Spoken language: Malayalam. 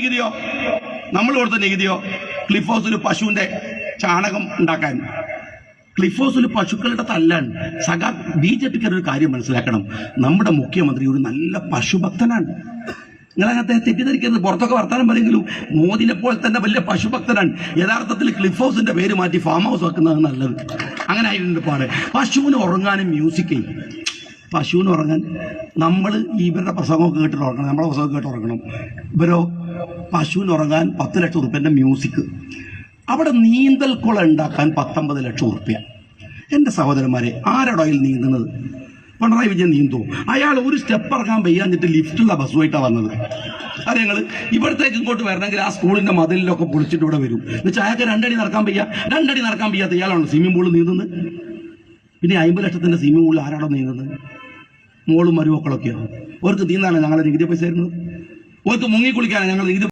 നികുതിയോ? നമ്മൾ കൊടുത്ത നികുതിയോ? ക്ലിഫ് ഹൗസിൽ പശുവിന്റെ ചാണകം ഉണ്ടാക്കാൻ, ക്ലിഫ് ഹൗസിൽ പശുക്കളുടെ തല്ലാണ്. BJPക്കാർ ഒരു കാര്യം മനസ്സിലാക്കണം, നമ്മുടെ മുഖ്യമന്ത്രി ഒരു നല്ല പശുഭക്തനാണ്. നിങ്ങളതിനകത്തെ തെറ്റിദ്ധരിക്കരുത്. പുറത്തൊക്കെ വർത്താനം പറയെങ്കിലും മോദിനെ പോലെ തന്നെ വലിയ പശുഭക്തനാണ്. യഥാർത്ഥത്തിൽ ക്ലിഫ് ഹൗസിന്റെ പേര് മാറ്റി ഫാം ഹൗസ് വെക്കുന്നത് നല്ലത്. അങ്ങനെ ആയിട്ടുണ്ട് പാട്. പശുവിന് ഉറങ്ങാനും മ്യൂസിക് ചെയ്യും. പശുവിന് ഉറങ്ങാൻ നമ്മൾ ഇവരുടെ പ്രസംഗമൊക്കെ കേട്ടിട്ട് ഉറങ്ങണം, നമ്മളെ പ്രസംഗം കേട്ട് ഉറങ്ങണം. ഇവരോ പശുവിന് ഉറങ്ങാൻ 10 ലക്ഷം റുപ്യൻ്റെ മ്യൂസിക്. അവിടെ നീന്തൽ കുളം ഉണ്ടാക്കാൻ 19 ലക്ഷം റുപ്യ. എൻ്റെ സഹോദരന്മാരെ, ആരോടയിൽ നീന്തുന്നത്? പിണറായി വിജയൻ നീന്തുമോ? അയാൾ ഒരു സ്റ്റെപ്പ് ഇറങ്ങാൻ വയ്യാഞ്ഞിട്ട് ലിഫ്റ്റുള്ള ബസ്സുമായിട്ടാണ് വന്നത്. അത് ഞങ്ങൾ ഇവിടത്തേക്ക് ഇങ്ങോട്ട് വരണമെങ്കിൽ ആ സ്കൂളിൻ്റെ മതിലിലൊക്കെ പൊളിച്ചിട്ട് ഇവിടെ വരും. എന്നുവെച്ചാൽ അയാൾക്ക് 2 അടി നടക്കാൻ വയ്യാത്ത ഇയാളാണ് സ്വിമ്മിംഗ് പൂളിൽ നീന്തുന്നത്. പിന്നെ 50 ലക്ഷത്തിൻ്റെ സ്വിമ്മിംഗ് പൂളിൽ ആരാണോ നീന്തുന്നത്? മോളും മരുമക്കളൊക്കെയോ? അവർക്ക് നീന്താനാണ് ഞങ്ങളെ നികുതി പൈസ തരുന്നത്? അവർക്ക് മുങ്ങിക്കുളിക്കാനാണ് ഞങ്ങൾ നികുതി